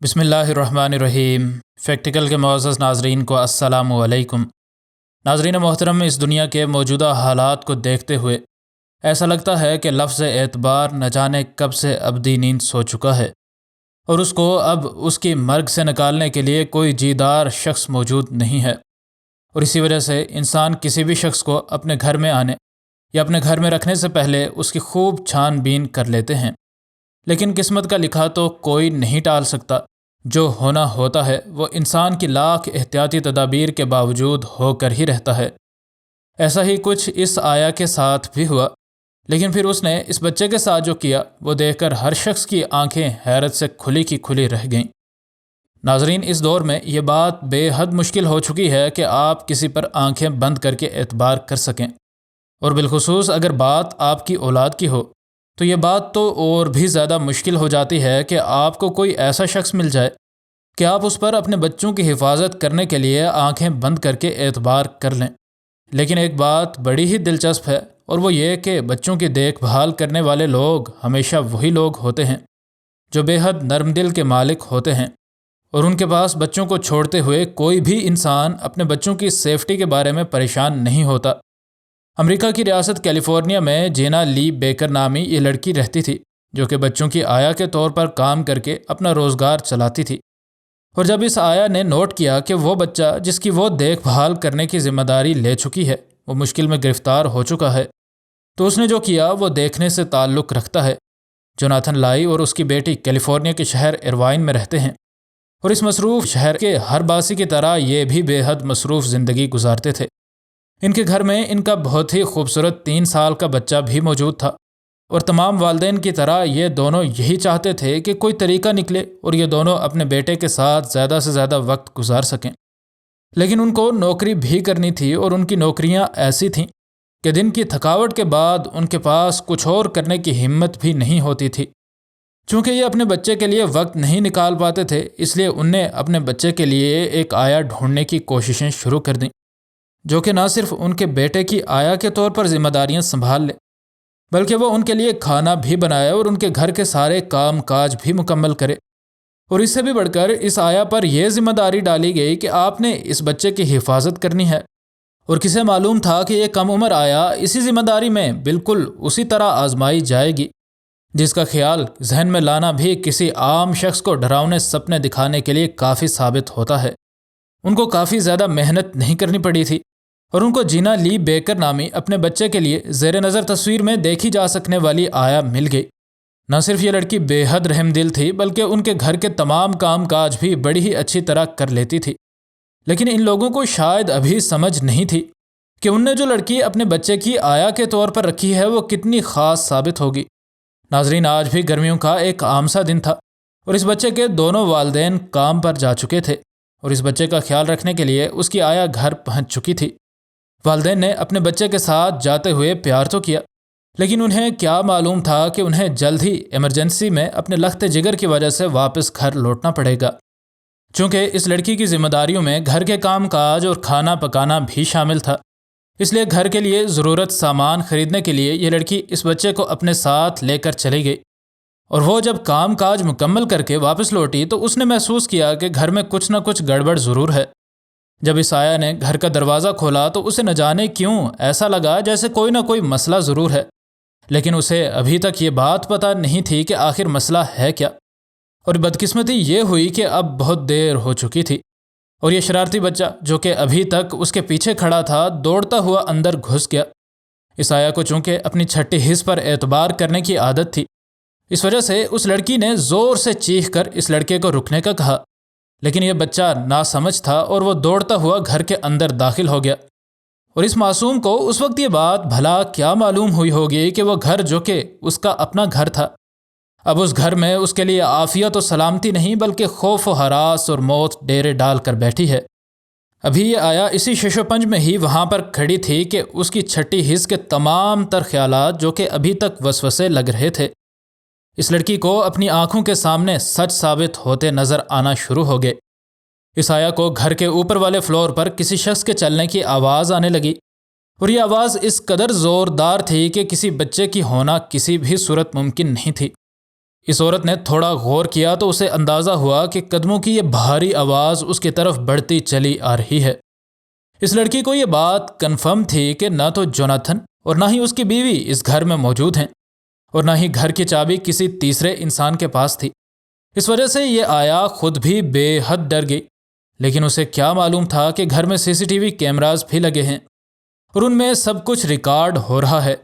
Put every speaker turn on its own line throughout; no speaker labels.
بسم اللہ الرحمن الرحیم۔ فیکٹیکل کے معزز ناظرین کو السلام علیکم۔ ناظرین محترم، اس دنیا کے موجودہ حالات کو دیکھتے ہوئے ایسا لگتا ہے کہ لفظ اعتبار نہ جانے کب سے ابدی نیند سو چکا ہے، اور اس کو اب اس کی مرگ سے نکالنے کے لیے کوئی جیدار شخص موجود نہیں ہے، اور اسی وجہ سے انسان کسی بھی شخص کو اپنے گھر میں آنے یا اپنے گھر میں رکھنے سے پہلے اس کی خوب چھان بین کر لیتے ہیں۔ لیکن قسمت کا لکھا تو کوئی نہیں ٹال سکتا، جو ہونا ہوتا ہے وہ انسان کی لاکھ احتیاطی تدابیر کے باوجود ہو کر ہی رہتا ہے۔ ایسا ہی کچھ اس آیا کے ساتھ بھی ہوا، لیکن پھر اس نے اس بچے کے ساتھ جو کیا وہ دیکھ کر ہر شخص کی آنکھیں حیرت سے کھلی کی کھلی رہ گئیں۔ ناظرین، اس دور میں یہ بات بے حد مشکل ہو چکی ہے کہ آپ کسی پر آنکھیں بند کر کے اعتبار کر سکیں، اور بالخصوص اگر بات آپ کی اولاد کی ہو تو یہ بات تو اور بھی زیادہ مشکل ہو جاتی ہے کہ آپ کو کوئی ایسا شخص مل جائے کہ آپ اس پر اپنے بچوں کی حفاظت کرنے کے لیے آنکھیں بند کر کے اعتبار کر لیں۔ لیکن ایک بات بڑی ہی دلچسپ ہے، اور وہ یہ کہ بچوں کی دیکھ بھال کرنے والے لوگ ہمیشہ وہی لوگ ہوتے ہیں جو بے حد نرم دل کے مالک ہوتے ہیں، اور ان کے پاس بچوں کو چھوڑتے ہوئے کوئی بھی انسان اپنے بچوں کی سیفٹی کے بارے میں پریشان نہیں ہوتا۔ امریکہ کی ریاست کیلیفورنیا میں جینا لی بیکر نامی یہ لڑکی رہتی تھی، جو کہ بچوں کی آیا کے طور پر کام کر کے اپنا روزگار چلاتی تھی۔ اور جب اس آیا نے نوٹ کیا کہ وہ بچہ جس کی وہ دیکھ بھال کرنے کی ذمہ داری لے چکی ہے وہ مشکل میں گرفتار ہو چکا ہے، تو اس نے جو کیا وہ دیکھنے سے تعلق رکھتا ہے۔ جوناتھن لائی اور اس کی بیٹی کیلیفورنیا کے شہر ایروائن میں رہتے ہیں، اور اس مصروف شہر کے ہر باسی کی طرح یہ بھی بے حد مصروف زندگی گزارتے تھے۔ ان کے گھر میں ان کا بہت ہی خوبصورت 3 سال کا بچہ بھی موجود تھا، اور تمام والدین کی طرح یہ دونوں یہی چاہتے تھے کہ کوئی طریقہ نکلے اور یہ دونوں اپنے بیٹے کے ساتھ زیادہ سے زیادہ وقت گزار سکیں۔ لیکن ان کو نوکری بھی کرنی تھی، اور ان کی نوکریاں ایسی تھیں کہ دن کی تھکاوٹ کے بعد ان کے پاس کچھ اور کرنے کی ہمت بھی نہیں ہوتی تھی۔ چونکہ یہ اپنے بچے کے لیے وقت نہیں نکال پاتے تھے، اس لیے ان نے اپنے بچے کے لیے ایک آیا ڈھونڈنے کی کوششیں شروع کر دیں، جو کہ نہ صرف ان کے بیٹے کی آیا کے طور پر ذمہ داریاں سنبھال لے، بلکہ وہ ان کے لیے کھانا بھی بنائے اور ان کے گھر کے سارے کام کاج بھی مکمل کرے۔ اور اس سے بھی بڑھ کر اس آیا پر یہ ذمہ داری ڈالی گئی کہ آپ نے اس بچے کی حفاظت کرنی ہے، اور کسے معلوم تھا کہ یہ کم عمر آیا اسی ذمہ داری میں بالکل اسی طرح آزمائی جائے گی، جس کا خیال ذہن میں لانا بھی کسی عام شخص کو ڈراؤنے سپنے دکھانے کے لیے کافی ثابت ہوتا ہے۔ ان کو کافی زیادہ محنت نہیں کرنی پڑی تھی، اور ان کو جینا لی بیکر نامی اپنے بچے کے لیے زیر نظر تصویر میں دیکھی جا سکنے والی آیا مل گئی۔ نہ صرف یہ لڑکی بے حد رحم دل تھی، بلکہ ان کے گھر کے تمام کام کاج بھی بڑی ہی اچھی طرح کر لیتی تھی۔ لیکن ان لوگوں کو شاید ابھی سمجھ نہیں تھی کہ ان نے جو لڑکی اپنے بچے کی آیا کے طور پر رکھی ہے وہ کتنی خاص ثابت ہوگی۔ ناظرین، آج بھی گرمیوں کا ایک عام سا دن تھا، اور اس بچے کے دونوں والدین کام پر جا چکے تھے، اور اس بچے کا خیال رکھنے کے لیے اس کی آیا گھر پہنچ چکی تھی۔ والدین نے اپنے بچے کے ساتھ جاتے ہوئے پیار تو کیا، لیکن انہیں کیا معلوم تھا کہ انہیں جلد ہی ایمرجنسی میں اپنے لخت جگر کی وجہ سے واپس گھر لوٹنا پڑے گا۔ چونکہ اس لڑکی کی ذمہ داریوں میں گھر کے کام کاج اور کھانا پکانا بھی شامل تھا، اس لیے گھر کے لیے ضرورت سامان خریدنے کے لیے یہ لڑکی اس بچے کو اپنے ساتھ لے کر چلی گئی۔ اور وہ جب کام کاج مکمل کر کے واپس لوٹی تو اس نے محسوس کیا کہ گھر میں کچھ نہ کچھ گڑبڑ ضرور ہے۔ جب اس آیا نے گھر کا دروازہ کھولا تو اسے نہ جانے کیوں ایسا لگا جیسے کوئی نہ کوئی مسئلہ ضرور ہے، لیکن اسے ابھی تک یہ بات پتہ نہیں تھی کہ آخر مسئلہ ہے کیا۔ اور بدقسمتی یہ ہوئی کہ اب بہت دیر ہو چکی تھی، اور یہ شرارتی بچہ جو کہ ابھی تک اس کے پیچھے کھڑا تھا دوڑتا ہوا اندر گھس گیا۔ اس آیا کو چونکہ اپنی چھٹی حص پر اعتبار کرنے کی عادت تھی، اس وجہ سے اس لڑکی نے زور سے چیخ کر اس لڑکے کو رکنے کا کہا، لیکن یہ بچہ ناسمجھ تھا اور وہ دوڑتا ہوا گھر کے اندر داخل ہو گیا۔ اور اس معصوم کو اس وقت یہ بات بھلا کیا معلوم ہوئی ہوگی کہ وہ گھر جو کہ اس کا اپنا گھر تھا، اب اس گھر میں اس کے لیے عافیت و سلامتی نہیں بلکہ خوف و ہراس اور موت ڈیرے ڈال کر بیٹھی ہے۔ ابھی یہ آیا اسی شش و پنج میں ہی وہاں پر کھڑی تھی کہ اس کی چھٹی حص کے تمام تر خیالات جو کہ ابھی تک وسوسے لگ رہے تھے، اس لڑکی کو اپنی آنکھوں کے سامنے سچ ثابت ہوتے نظر آنا شروع ہو گئے۔ اس آیا کو گھر کے اوپر والے فلور پر کسی شخص کے چلنے کی آواز آنے لگی، اور یہ آواز اس قدر زوردار تھی کہ کسی بچے کی ہونا کسی بھی صورت ممکن نہیں تھی۔ اس عورت نے تھوڑا غور کیا تو اسے اندازہ ہوا کہ قدموں کی یہ بھاری آواز اس کی طرف بڑھتی چلی آ رہی ہے۔ اس لڑکی کو یہ بات کنفرم تھی کہ نہ تو جوناتھن اور نہ ہی اس کی بیوی اس گھر میں موجود ہیں، اور نہ ہی گھر کی چابی کسی تیسرے انسان کے پاس تھی۔ اس وجہ سے یہ آیا خود بھی بے حد ڈر گئی، لیکن اسے کیا معلوم تھا کہ گھر میں CCTV کیمراز بھی لگے ہیں اور ان میں سب کچھ ریکارڈ ہو رہا ہے۔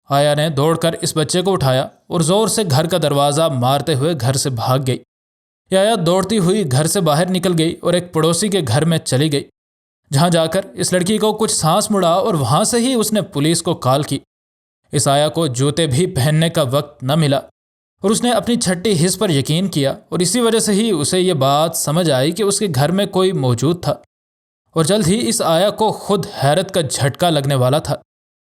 آیا نے دوڑ کر اس بچے کو اٹھایا اور زور سے گھر کا دروازہ مارتے ہوئے گھر سے بھاگ گئی۔ یہ آیا دوڑتی ہوئی گھر سے باہر نکل گئی اور ایک پڑوسی کے گھر میں چلی گئی، جہاں جا کر اس لڑکی کو کچھ سانس مڑا اور وہاں سے ہی اس نے پولیس کو کال کی۔ اس آیا کو جوتے بھی پہننے کا وقت نہ ملا اور اس نے اپنی چھٹی حس پر یقین کیا، اور اسی وجہ سے ہی اسے یہ بات سمجھ آئی کہ اس کے گھر میں کوئی موجود تھا۔ اور جلد ہی اس آیا کو خود حیرت کا جھٹکا لگنے والا تھا،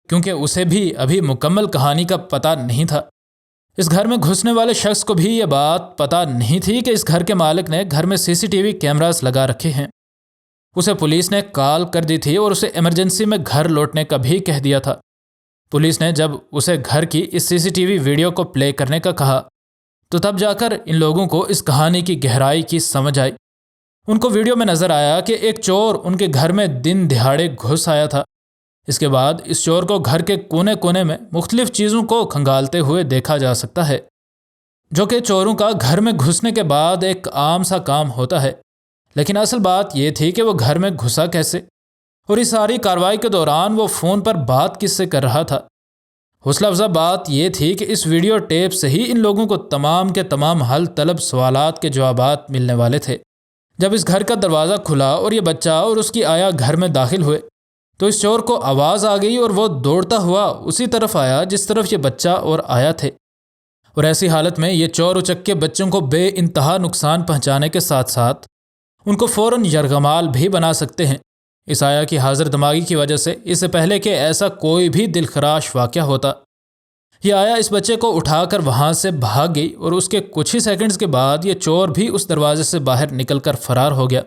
کیونکہ اسے بھی ابھی مکمل کہانی کا پتہ نہیں تھا۔ اس گھر میں گھسنے والے شخص کو بھی یہ بات پتہ نہیں تھی کہ اس گھر کے مالک نے گھر میں CCTV کیمراز لگا رکھے ہیں۔ اسے پولیس نے کال کر دی تھی اور اسے ایمرجنسی میں گھر لوٹنے کا بھی کہہ دیا تھا۔ پولیس نے جب اسے گھر کی اس CCTV ویڈیو کو پلے کرنے کا کہا تو تب جا کر ان لوگوں کو اس کہانی کی گہرائی کی سمجھ آئی۔ ان کو ویڈیو میں نظر آیا کہ ایک چور ان کے گھر میں دن دہاڑے گھس آیا تھا۔ اس کے بعد اس چور کو گھر کے کونے کونے میں مختلف چیزوں کو کھنگالتے ہوئے دیکھا جا سکتا ہے، جو کہ چوروں کا گھر میں گھسنے کے بعد ایک عام سا کام ہوتا ہے۔ لیکن اصل بات یہ تھی کہ وہ گھر میں گھسا کیسے، اور اس ساری کارروائی کے دوران وہ فون پر بات کس سے کر رہا تھا۔ حوصلہ افزا بات یہ تھی کہ اس ویڈیو ٹیپ سے ہی ان لوگوں کو تمام کے تمام حل طلب سوالات کے جوابات ملنے والے تھے۔ جب اس گھر کا دروازہ کھلا اور یہ بچہ اور اس کی آیا گھر میں داخل ہوئے تو اس چور کو آواز آ گئی اور وہ دوڑتا ہوا اسی طرف آیا جس طرف یہ بچہ اور آیا تھے، اور ایسی حالت میں یہ چور اچک کے بچوں کو بے انتہا نقصان پہنچانے کے ساتھ ساتھ ان کو فوراً یرغمال بھی بنا سکتے ہیں۔ اس آیا کی حاضر دماغی کی وجہ سے اس سے پہلے کہ ایسا کوئی بھی دلخراش واقعہ ہوتا، یہ آیا اس بچے کو اٹھا کر وہاں سے بھاگ گئی، اور اس کے کچھ ہی سیکنڈز کے بعد یہ چور بھی اس دروازے سے باہر نکل کر فرار ہو گیا۔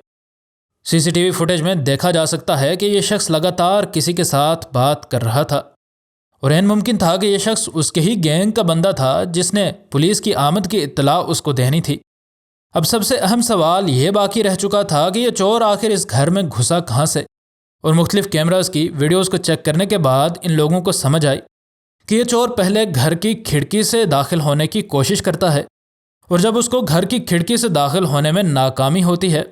CCTV فوٹیج میں دیکھا جا سکتا ہے کہ یہ شخص لگاتار کسی کے ساتھ بات کر رہا تھا، اور عین ممکن تھا کہ یہ شخص اس کے ہی گینگ کا بندہ تھا جس نے پولیس کی آمد کی اطلاع اس کو دینی تھی۔ اب سب سے اہم سوال یہ باقی رہ چکا تھا کہ یہ چور آخر اس گھر میں گھسا کہاں سے، اور مختلف کیمراز کی ویڈیوز کو چیک کرنے کے بعد ان لوگوں کو سمجھ آئی کہ یہ چور پہلے گھر کی کھڑکی سے داخل ہونے کی کوشش کرتا ہے، اور جب اس کو گھر کی کھڑکی سے داخل ہونے میں ناکامی ہوتی ہے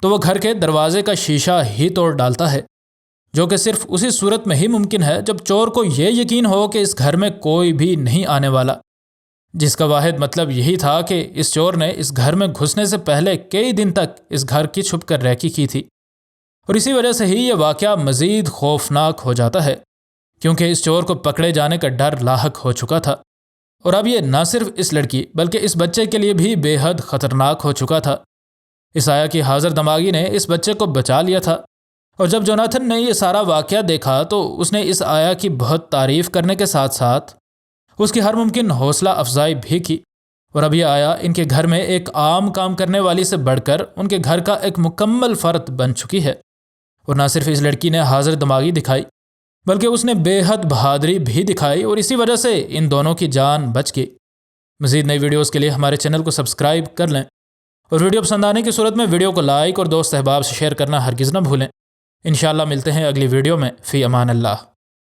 تو وہ گھر کے دروازے کا شیشہ ہی توڑ ڈالتا ہے، جو کہ صرف اسی صورت میں ہی ممکن ہے جب چور کو یہ یقین ہو کہ اس گھر میں کوئی بھی نہیں آنے والا، جس کا واحد مطلب یہی تھا کہ اس چور نے اس گھر میں گھسنے سے پہلے کئی دن تک اس گھر کی چھپ کر ریکی کی تھی۔ اور اسی وجہ سے ہی یہ واقعہ مزید خوفناک ہو جاتا ہے، کیونکہ اس چور کو پکڑے جانے کا ڈر لاحق ہو چکا تھا، اور اب یہ نہ صرف اس لڑکی بلکہ اس بچے کے لیے بھی بے حد خطرناک ہو چکا تھا۔ اس آیا کی حاضر دماغی نے اس بچے کو بچا لیا تھا، اور جب جوناتھن نے یہ سارا واقعہ دیکھا تو اس نے اس آیا کی بہت تعریف کرنے کے ساتھ ساتھ اس کی ہر ممکن حوصلہ افزائی بھی کی، اور اب یہ آیا ان کے گھر میں ایک عام کام کرنے والی سے بڑھ کر ان کے گھر کا ایک مکمل فرد بن چکی ہے۔ اور نہ صرف اس لڑکی نے حاضر دماغی دکھائی بلکہ اس نے بے حد بہادری بھی دکھائی، اور اسی وجہ سے ان دونوں کی جان بچ گئی۔ مزید نئی ویڈیوز کے لیے ہمارے چینل کو سبسکرائب کر لیں، اور ویڈیو پسند آنے کی صورت میں ویڈیو کو لائک اور دوست احباب سے شیئر کرنا ہرگز نہ بھولیں۔ انشاءاللہ ملتے ہیں اگلی ویڈیو میں۔ فی امان اللہ۔